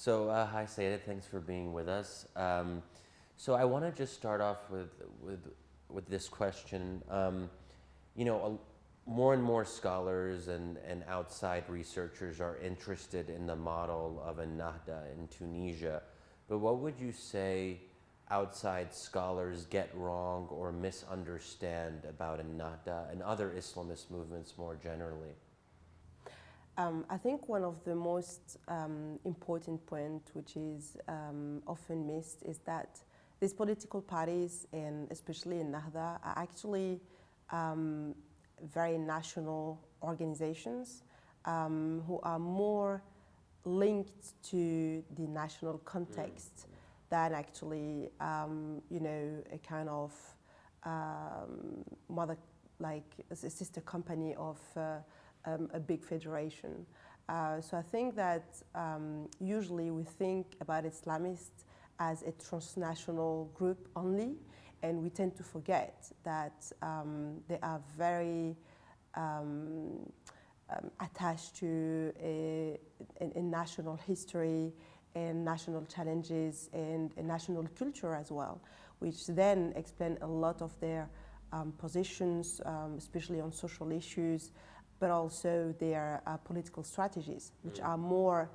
Hi Sayida, thanks for being with us. So I want to just start off with this question. More and more scholars and outside researchers are interested in the model of Ennahda in Tunisia. But what would you say outside scholars get wrong or misunderstand about Ennahda and other Islamist movements more generally? I think one of the most important points, which is often missed, is that these political parties, and especially Ennahda, are actually very national organizations who are more linked to the national context than actually, a kind of mother, like a sister company of a big federation. So I think that usually we think about Islamists as a transnational group only, and we tend to forget that they are very attached to a national history and national challenges and a national culture as well, which then explain a lot of their positions, especially on social issues, but also their political strategies, which are more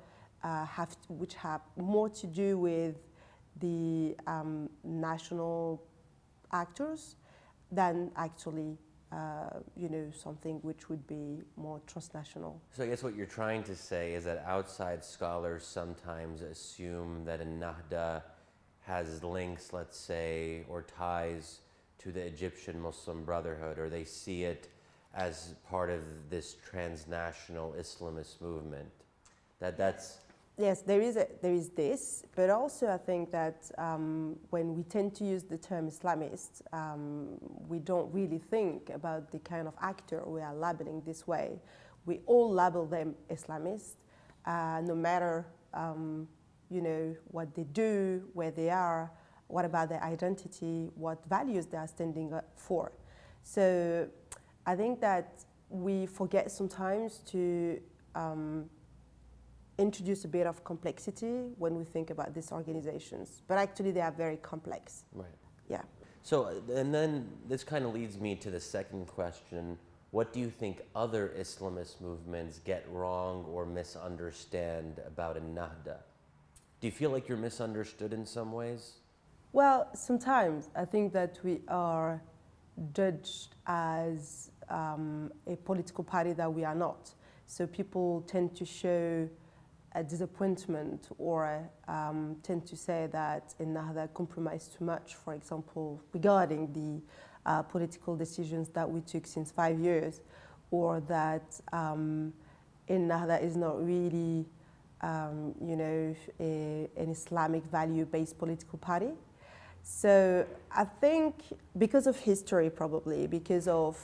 which have more to do with the national actors than actually something which would be more transnational. So I guess what you're trying to say is that outside scholars sometimes assume that Ennahda has links, let's say, or ties to the Egyptian Muslim Brotherhood, or they see it as part of this transnational Islamist movement. Yes, there is this, but also I think that when we tend to use the term Islamist, we don't really think about the kind of actor we are labeling this way. We all label them Islamist, no matter what they do, where they are, what about their identity, what values they are standing up for. So I think that we forget sometimes to introduce a bit of complexity when we think about these organizations, but actually they are very complex. Right. Yeah. So, and then this kind of leads me to the second question. What do you think other Islamist movements get wrong or misunderstand about Ennahda? Do you feel like you're misunderstood in some ways? Well, sometimes I think that we are judged as a political party that we are not. So people tend to show a disappointment or tend to say that Ennahda compromised too much, for example, regarding the political decisions that we took since 5 years, or that Ennahda is not really, an Islamic value-based political party. So I think because of history, probably because of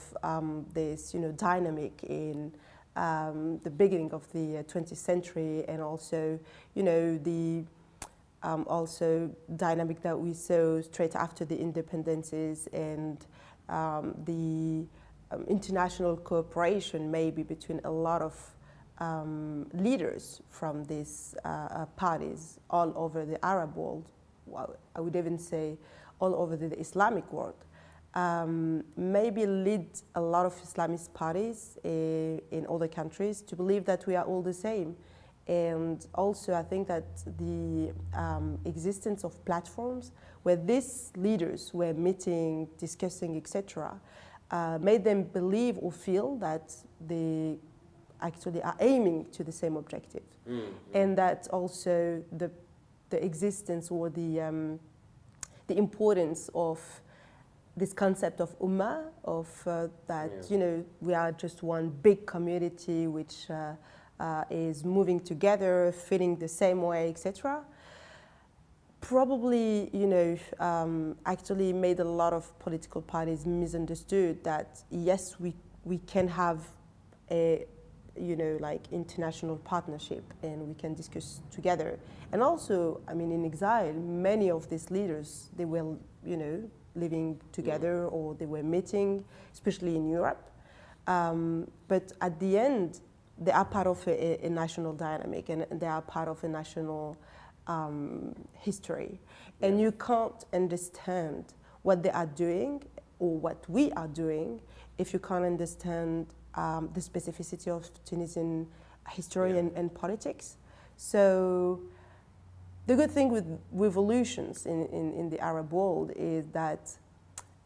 this, dynamic in the beginning of the 20th century, and also, the also dynamic that we saw straight after the independences and the international cooperation maybe between a lot of leaders from these parties all over the Arab world. Well, I would even say all over the Islamic world, maybe lead a lot of Islamist parties in other countries to believe that we are all the same. And also I think that the existence of platforms where these leaders were meeting, discussing, etc., made them believe or feel that they actually are aiming to the same objective. Mm-hmm. And that also the existence or the importance of this concept of ummah, of that, we are just one big community which is moving together, feeling the same way, etc. Probably, actually made a lot of political parties misunderstood that, yes, we can have a international partnership and we can discuss together. And also, in exile, many of these leaders, they were, living together or they were meeting, especially in Europe. But at the end, they are part of a national dynamic, and they are part of a national history. And you can't understand what they are doing or what we are doing if you can't understand the specificity of Tunisian history and politics. So the good thing with revolutions in the Arab world is that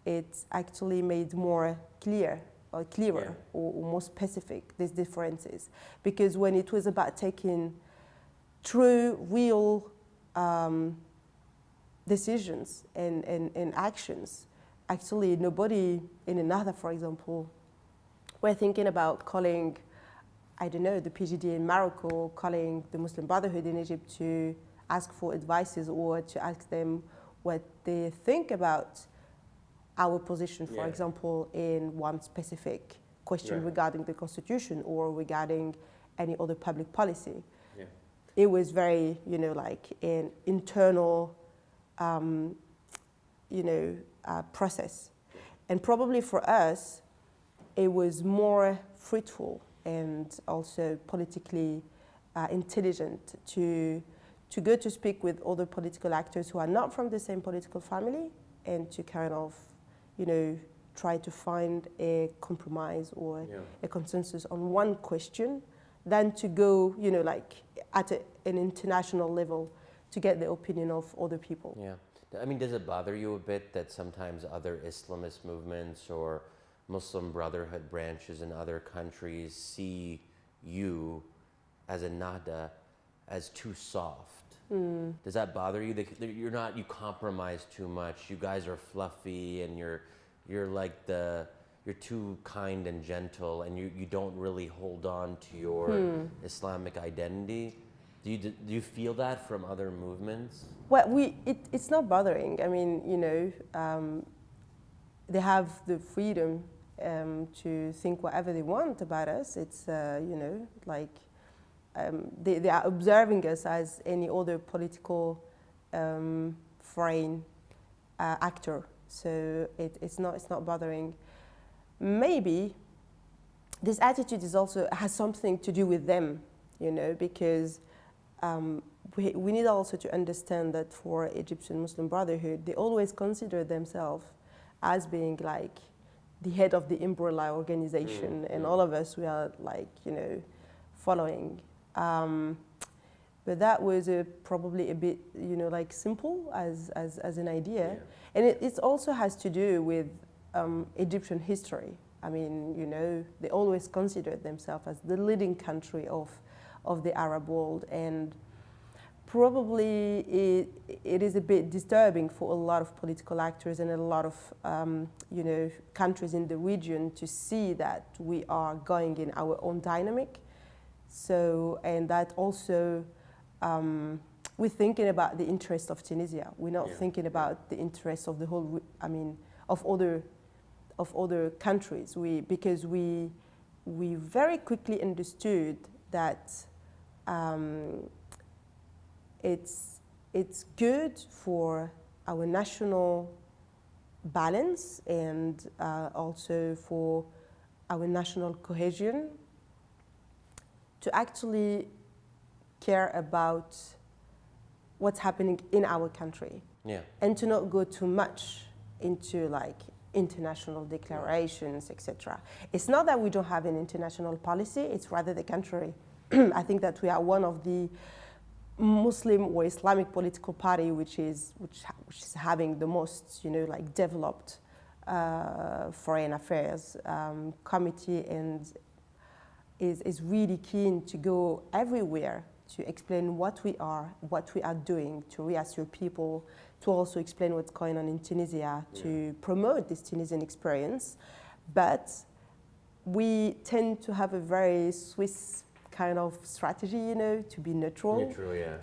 it's actually made more clearer or more specific, these differences. Because when it was about taking true, real decisions and actions, actually nobody in Ennahda, for example, were thinking about calling, I don't know, the PGD in Morocco, calling the Muslim Brotherhood in Egypt to ask for advices or to ask them what they think about our position, for example, in one specific question regarding the constitution or regarding any other public policy. Yeah. It was very, like an internal, process. And probably for us, it was more fruitful and also politically intelligent to go to speak with other political actors who are not from the same political family and to kind of, try to find a compromise or a consensus on one question than to go, like at an international level to get the opinion of other people. Yeah. I mean, does it bother you a bit that sometimes other Islamist movements or Muslim Brotherhood branches in other countries see you as Ennahda as too soft? Does that bother you? You compromise too much. You guys are fluffy, and you're like you're too kind and gentle, and you don't really hold on to your Islamic identity. Do you feel that from other movements? Well, it's not bothering. I mean, they have the freedom to think whatever they want about us. It's they are observing us as any other political foreign actor. So it's not bothering. Maybe this attitude has something to do with them, because we need also to understand that for Egyptian Muslim Brotherhood, they always consider themselves as being like the head of the umbrella organization, and all of us, we are like, following. But that was probably a bit, like simple as an idea. And it also has to do with Egyptian history. I mean, they always considered themselves as the leading country of the Arab world. And probably it is a bit disturbing for a lot of political actors and a lot of, countries in the region to see that we are going in our own dynamic. So, and that also, we're thinking about the interest of Tunisia. We're not thinking about the interest of the whole, of other countries. Because we very quickly understood that it's good for our national balance and also for our national cohesion to actually care about what's happening in our country, and to not go too much into like international declarations, etc. It's not that we don't have an international policy; it's rather the contrary. I think that we are one of the Muslim or Islamic political party which is having the most, like developed foreign affairs committee, and is really keen to go everywhere to explain what we are doing, to reassure people, to also explain what's going on in Tunisia, to promote this Tunisian experience. But we tend to have a very Swiss kind of strategy, to be neutral,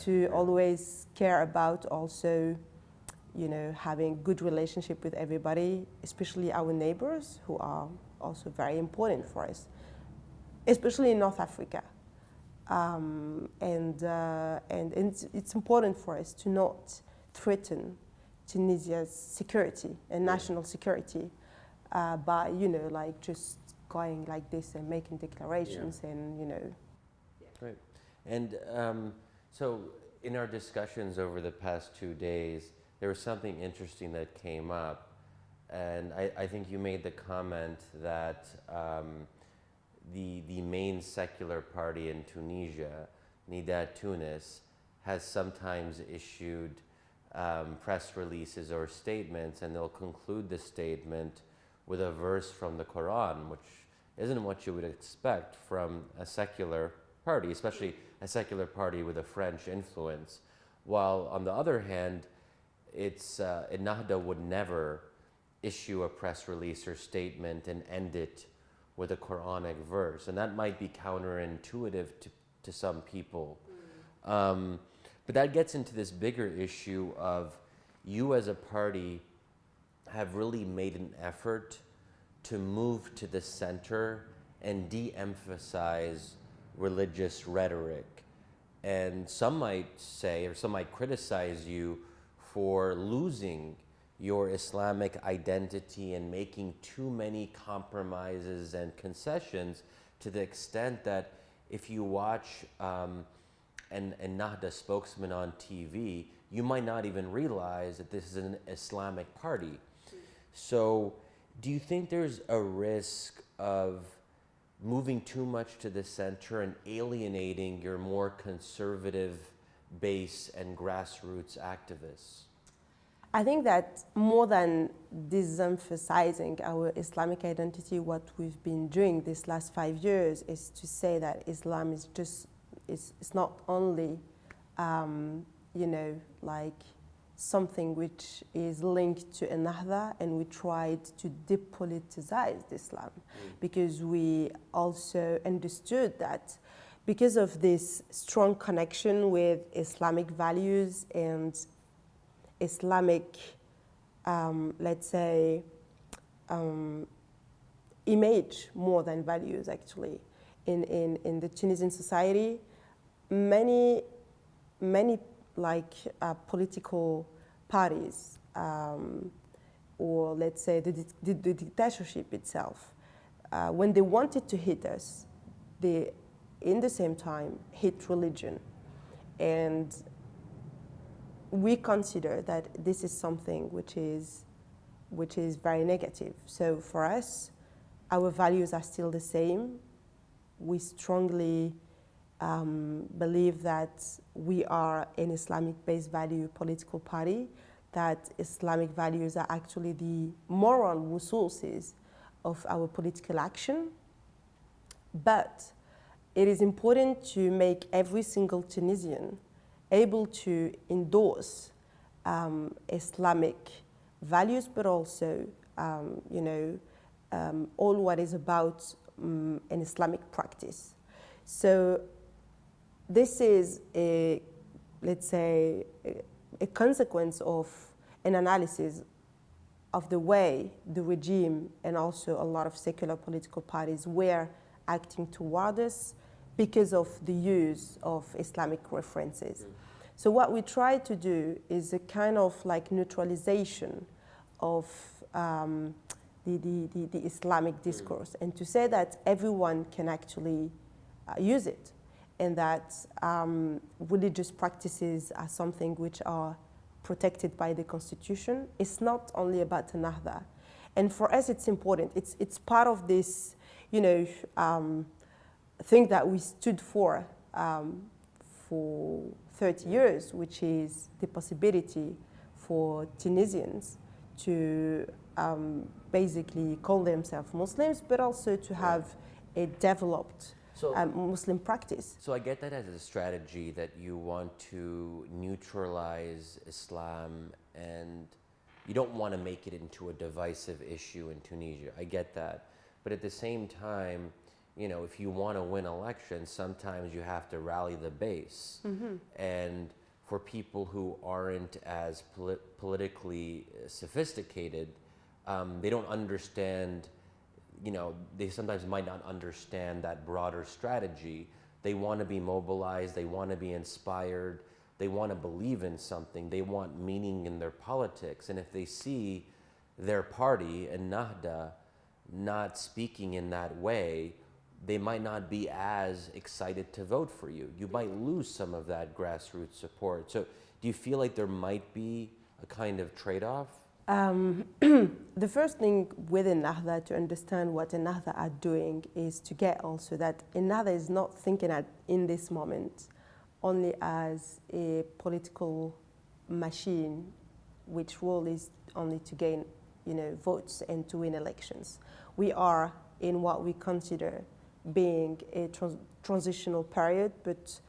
to always care about also, having good relationship with everybody, especially our neighbors who are also very important for us, especially in North Africa. And it's important for us to not threaten Tunisia's security and national security by, like just going like this and making declarations and, And so, in our discussions over the past 2 days, there was something interesting that came up. And I think you made the comment that the main secular party in Tunisia, Ennahda Tunis, has sometimes issued press releases or statements, and they'll conclude the statement with a verse from the Quran, which isn't what you would expect from a secular party, especially a secular party with a French influence. While on the other hand, Ennahda would never issue a press release or statement and end it with a Quranic verse, and that might be counterintuitive to some people. But that gets into this bigger issue of you as a party have really made an effort to move to the center and de-emphasize religious rhetoric. And some might say, or some might criticize you for losing your Islamic identity and making too many compromises and concessions, to the extent that if you watch an Ennahda spokesman on TV, you might not even realize that this is an Islamic party. So do you think there's a risk of moving too much to the center and alienating your more conservative base and grassroots activists? I think that more than de-emphasizing our Islamic identity, what we've been doing these last 5 years is to say that Islam is just, it's not only, like something which is linked to Ennahda, and we tried to depoliticize Islam, because we also understood that because of this strong connection with Islamic values and Islamic, let's say, image more than values, actually, in the Tunisian society, many political parties, or let's say the dictatorship itself, when they wanted to hit us, they, in the same time, hit religion. And we consider that this is something which is very negative. So for us, our values are still the same. We strongly believe that we are an Islamic-based value political party, that Islamic values are actually the moral resources of our political action. But it is important to make every single Tunisian able to endorse Islamic values, but also, all what is about an Islamic practice. So this is let's say, a consequence of an analysis of the way the regime and also a lot of secular political parties were acting toward us because of the use of Islamic references. So what we try to do is a kind of like neutralization of the Islamic discourse, and to say that everyone can actually use it, and that religious practices are something which are protected by the constitution. It's not only about Ennahda. And for us, it's important. It's part of this, thing that we stood for 30 years, which is the possibility for Tunisians to basically call themselves Muslims, but also to have a developed Muslim practice. So I get that as a strategy, that you want to neutralize Islam and you don't want to make it into a divisive issue in Tunisia. I get that. But at the same time, if you want to win elections, sometimes you have to rally the base. And for people who aren't as politically sophisticated, they don't understand, they sometimes might not understand that broader strategy. They want to be mobilized, they want to be inspired, they want to believe in something, they want meaning in their politics. And if they see their party, Ennahda, not speaking in that way, they might not be as excited to vote for you. You might lose some of that grassroots support. So do you feel like there might be a kind of trade-off? The first thing with Ennahda to understand what Ennahda are doing is to get also that Ennahda is not thinking in this moment only as a political machine, which role is only to gain, votes and to win elections. We are in what we consider being a transitional period, but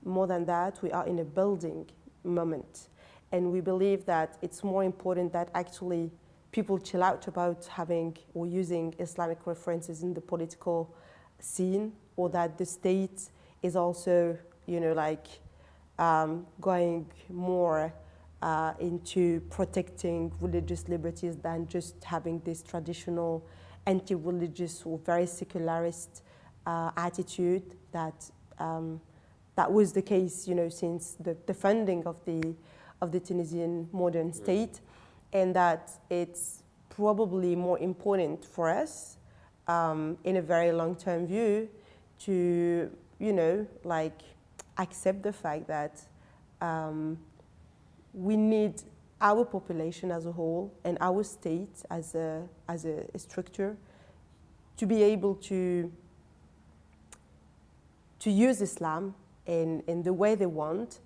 more than that, we are in a building moment. And we believe that it's more important that actually people chill out about having or using Islamic references in the political scene, or that the state is also, going more into protecting religious liberties than just having this traditional anti-religious or very secularist attitude that was the case, since the founding of the Tunisian modern state, and that it's probably more important for us in a very long-term view to, accept the fact that we need our population as a whole and our state as a structure to be able to use Islam in the way they want,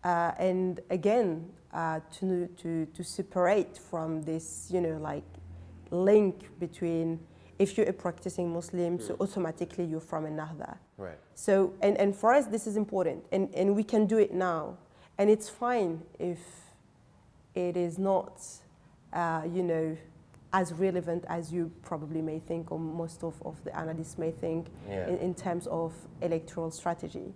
and again to separate from this link between, if you're a practicing Muslim, so automatically you're from Ennahda. Right. So and for us this is important, and we can do it now, and it's fine if it is not as relevant as you probably may think, or most of the analysts may think, in terms of electoral strategy.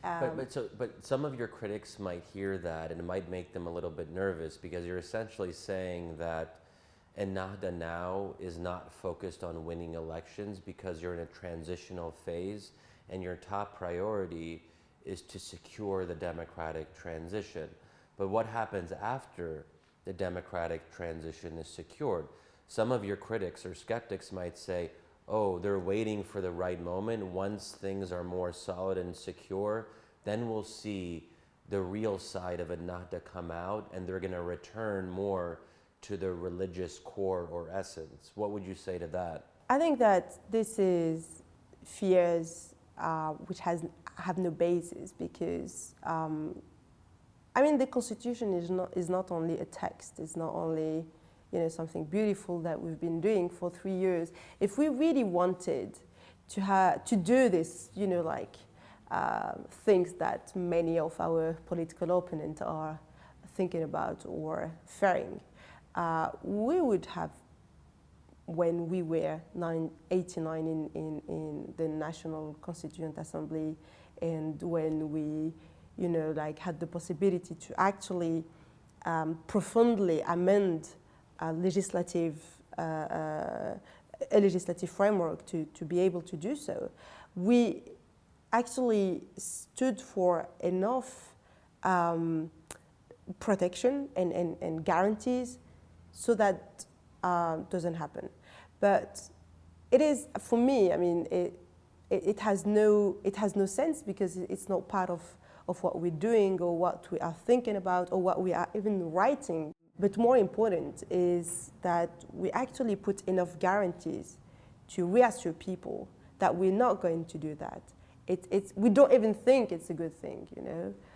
But some of your critics might hear that, and it might make them a little bit nervous, because you're essentially saying that Ennahda now is not focused on winning elections because you're in a transitional phase, and your top priority is to secure the democratic transition. But what happens after the democratic transition is secured? Some of your critics or skeptics might say, oh, they're waiting for the right moment. Once things are more solid and secure, then we'll see the real side of Ennahda come out, and they're going to return more to the religious core or essence. What would you say to that? I think that this is fears which have no basis, because the Constitution is not only a text. It's not only something beautiful that we've been doing for 3 years. If we really wanted to do this, things that many of our political opponents are thinking about or fearing, we would have, when we were 89 in the National Constituent Assembly, and when we had the possibility to actually profoundly amend a legislative framework to be able to do so, we actually stood for enough protection and guarantees so that doesn't happen. But it is, for me, it has no sense, because it's not part of what we're doing or what we are thinking about or what we are even writing. But more important is that we actually put enough guarantees to reassure people that we're not going to do that. We don't even think it's a good thing,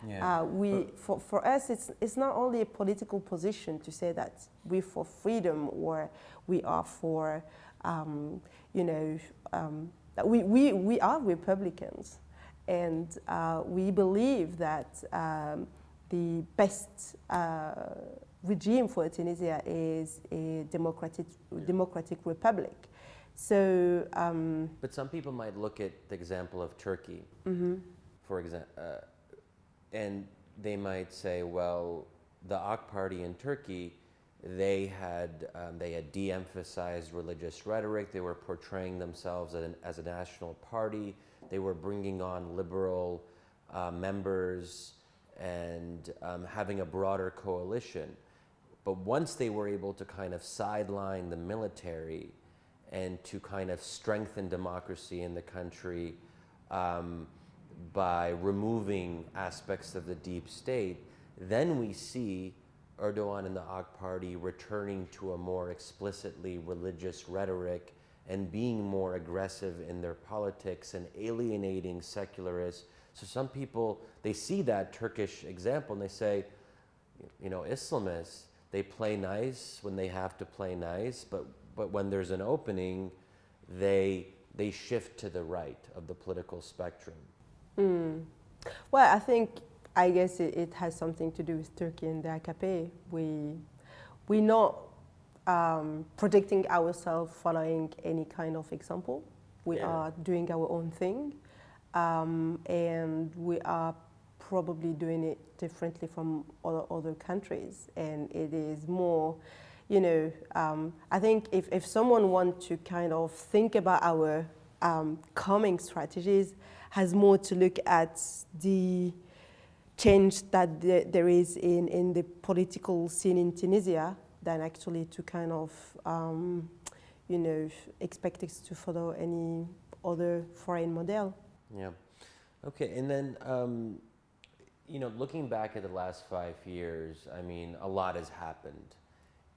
Yeah. For us, it's not only a political position to say that we're for freedom or we are for, we are Republicans, and we believe that the best regime for Tunisia is a democratic republic. So, but some people might look at the example of Turkey, for example, and they might say, well, the AK party in Turkey, they had de-emphasized religious rhetoric. They were portraying themselves as a national party. They were bringing on liberal members and having a broader coalition. But once they were able to kind of sideline the military and to kind of strengthen democracy in the country by removing aspects of the deep state, then we see Erdogan and the AK Party returning to a more explicitly religious rhetoric and being more aggressive in their politics and alienating secularists. So some people, they see that Turkish example and they say, you know, Islamists, they play nice when they have to play nice, but when there's an opening, they shift to the right of the political spectrum. Well, I guess it has something to do with Turkey and the AKP. We're not predicting ourselves following any kind of example. We are doing our own thing, and we are probably doing it differently from other countries. And it is more, you know, I think if someone wants to kind of think about our coming strategies, has more to look at the change that there is in the political scene in Tunisia than actually to kind of, you know, expect us to follow any other foreign model. Yeah. Okay, and then, you know, looking back at the last 5 years, I mean, a lot has happened.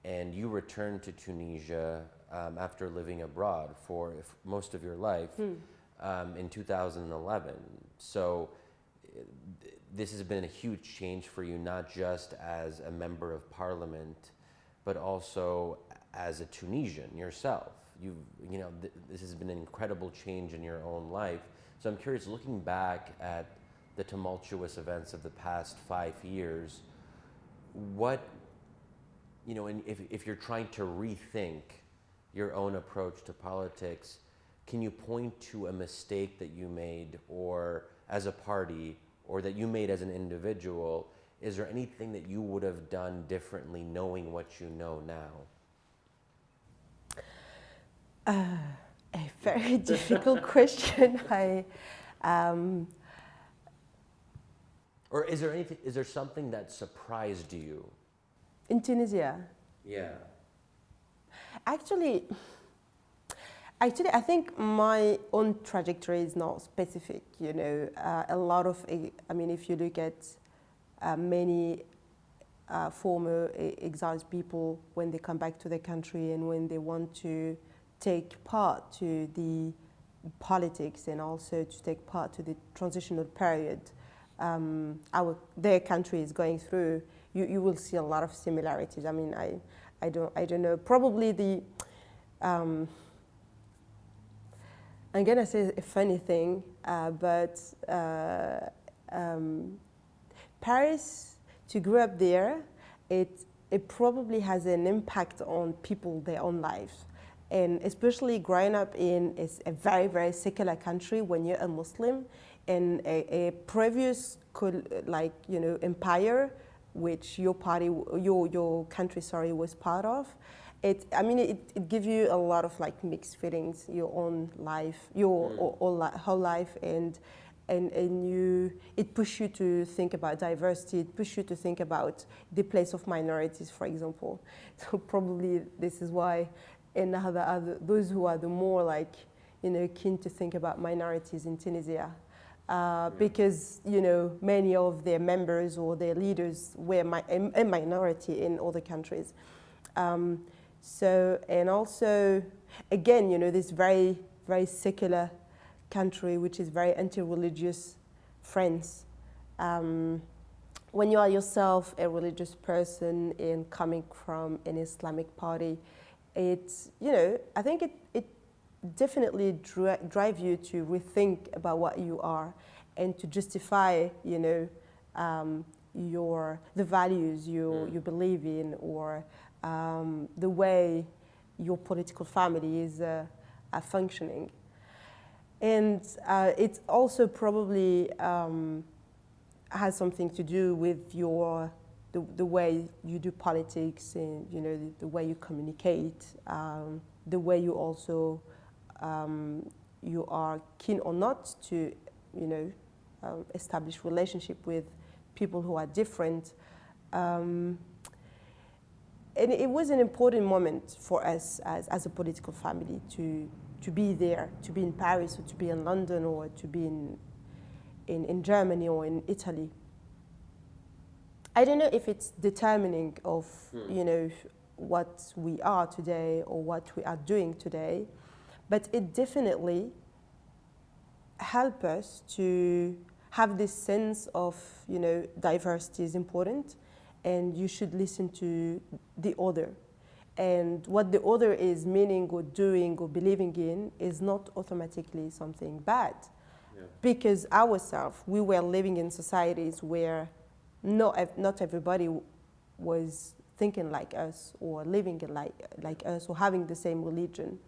And you returned to Tunisia after living abroad for most of your life in 2011. So this has been a huge change for you, not just as a member of parliament, but also as a Tunisian yourself. You know, this has been an incredible change in your own life. So I'm curious, looking back at the tumultuous events of the past 5 years, what, you know, and if you're trying to rethink your own approach to politics, can you point to a mistake that you made, or as a party, or that you made as an individual? Is there anything that you would have done differently knowing what you know now? A very difficult question. Or is there something that surprised you? In Tunisia? Yeah. Actually, I think my own trajectory is not specific. You know, a lot of, I mean, if you look at many former exiled people, when they come back to their country and when they want to take part to the politics and also to take part to the transitional period their country is going through, you will see a lot of similarities. I mean, I don't know. Probably the I'm gonna say a funny thing, but Paris, to grow up there, it probably has an impact on people, their own lives. And especially growing up in a very, very secular country when you're a Muslim, and a previous, like, you know, empire, which your party, your country, sorry, was part of. I mean, it gives you a lot of like mixed feelings, your own life, your whole life, and it pushes you to think about diversity. It pushes you to think about the place of minorities, for example. So probably this is why Ennahda, those who are the more like, you know, keen to think about minorities in Tunisia, because, you know, many of their members or their leaders were a minority in other countries. So, and also, again, you know, this very, very secular country, which is very anti-religious, France. When you are yourself a religious person and coming from an Islamic party, it's, you know, I think it definitely drive you to rethink about what you are and to justify, you know, the values you believe in, or the way your political family is functioning. And it also probably has something to do with the way you do politics, and, you know, the way you communicate, the way you also you are keen or not to, you know, establish relationship with people who are different. and it was an important moment for us as a political family to be there, to be in Paris or to be in London or to be in Germany or in Italy. I don't know if it's determining of, you know, what we are today or what we are doing today, but it definitely helps us to have this sense of, you know, diversity is important and you should listen to the other. And what the other is meaning or doing or believing in is not automatically something bad. Yeah. Because ourselves, we were living in societies where not everybody was thinking like us or living like us or having the same religion.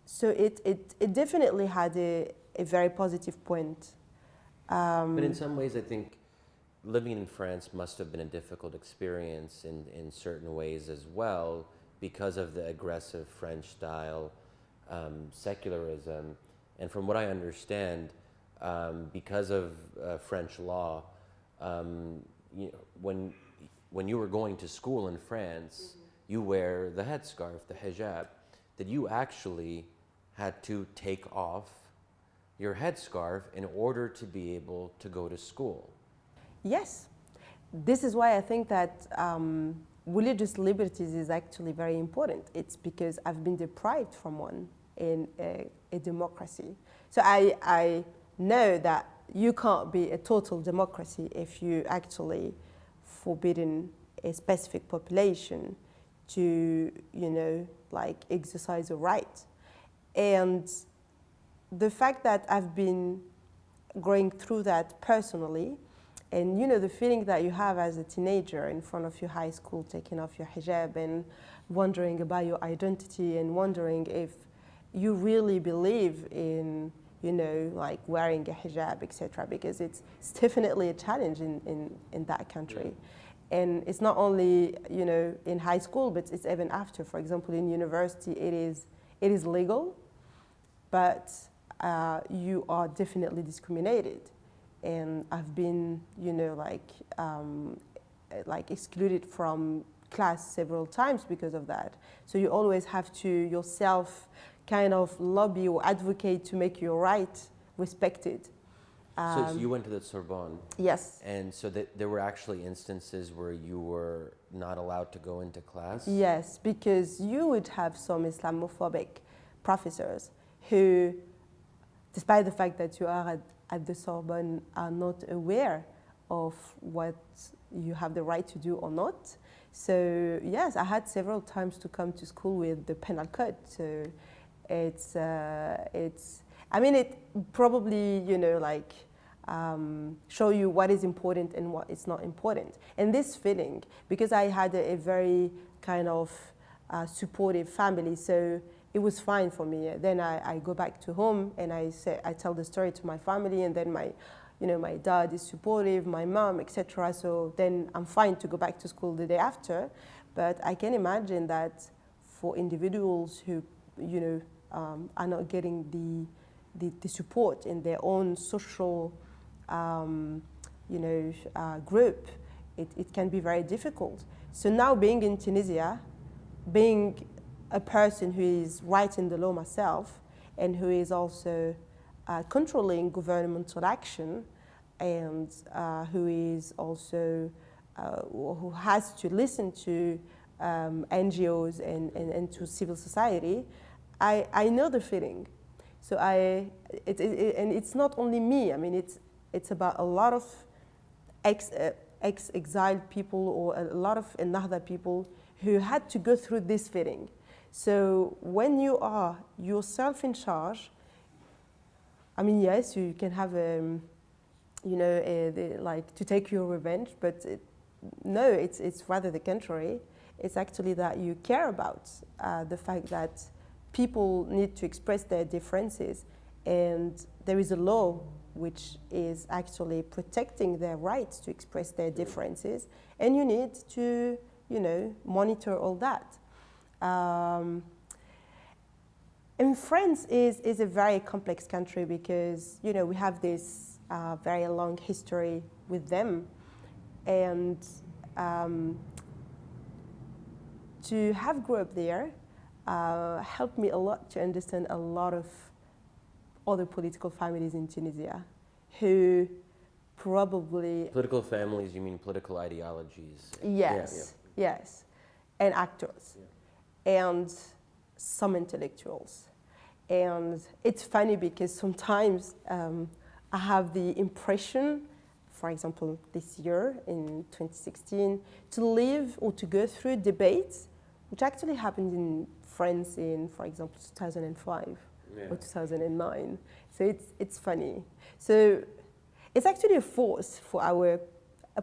So it definitely had a very positive point. But in some ways, I think living in France must have been a difficult experience in certain ways as well because of the aggressive French style secularism. And from what I understand, because of French law, you know, when you were going to school in France, you wear the headscarf, the hijab, that you actually had to take off your headscarf in order to be able to go to school. Yes. This is why I think that religious liberties is actually very important. It's because I've been deprived from one in a democracy. So I know that you can't be a total democracy if you actually forbidden a specific population to, you know, like exercise a right. And the fact that I've been going through that personally, and you know the feeling that you have as a teenager in front of your high school, taking off your hijab and wondering about your identity and wondering if you really believe in, you know, like wearing a hijab, etc. Because it's definitely a challenge in that country. And it's not only, you know, in high school, but it's even after. For example, in university, it is legal, but you are definitely discriminated. And I've been, you know, like excluded from class several times because of that. So you always have to yourself kind of lobby or advocate to make your right respected. So you went to the Sorbonne? Yes. And so there were actually instances where you were not allowed to go into class? Yes, because you would have some Islamophobic professors who, despite the fact that you are at the Sorbonne, are not aware of what you have the right to do or not. So yes, I had several times to come to school with the penal code. So it's I mean, it probably, you know, like show you what is important and what is not important. And this feeling, because I had a very kind of supportive family, so it was fine for me. Then I go back to home and I tell the story to my family, and then my dad is supportive, my mom, etc. So then I'm fine to go back to school the day after. But I can imagine that for individuals who, you know, are not getting the support in their own social, group, it can be very difficult. So now being in Tunisia, being a person who is writing the law myself and who is also controlling governmental action and who is also, who has to listen to NGOs and to civil society, I know the feeling. So and it's not only me. I mean, it's about a lot of ex-exiled people or a lot of Ennahda people who had to go through this feeling. So when you are yourself in charge, I mean, yes, you can have, like to take your revenge, but no, it's rather the contrary. It's actually that you care about the fact that people need to express their differences, and there is a law which is actually protecting their rights to express their differences, and you need to, you know, monitor all that. And France is a very complex country because, you know, we have this very long history with them, and to have grew up there helped me a lot to understand a lot of other political families in Tunisia who probably... Political families, you mean political ideologies? Yes, yes. And actors. And some intellectuals. And it's funny because sometimes I have the impression, for example, this year in 2016, to live or to go through debates, which actually happened in France in, for example, 2005 or 2009. So it's funny. So it's actually a force for our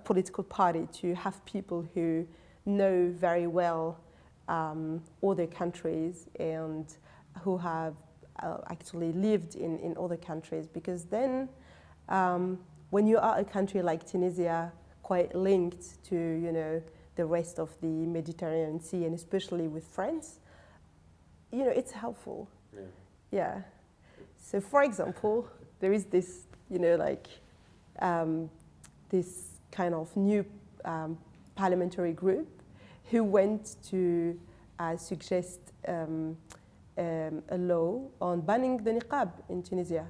political party to have people who know very well other countries and who have actually lived in other countries, because then when you are a country like Tunisia, quite linked to, you know, the rest of the Mediterranean Sea, and especially with France, you know, it's helpful. Yeah. So for example, there is this, you know, like this kind of new parliamentary group who went to suggest a law on banning the niqab in Tunisia.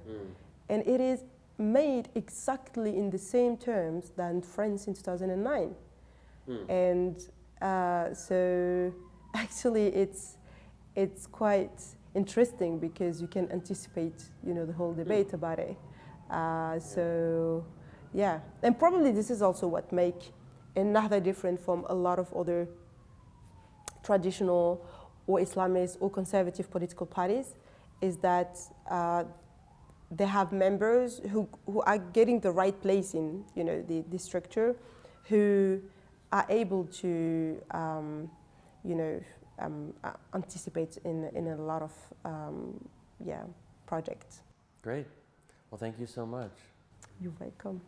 And it is made exactly in the same terms than France in 2009. And so actually it's quite interesting because you can anticipate, you know, the whole debate about it. So yeah, and probably this is also what makes Ennahda different from a lot of other traditional or Islamist or conservative political parties, is that they have members who are getting the right place in, you know, the structure, who are able to, you know, anticipate in a lot of, projects. Great. Well, thank you so much. You're welcome.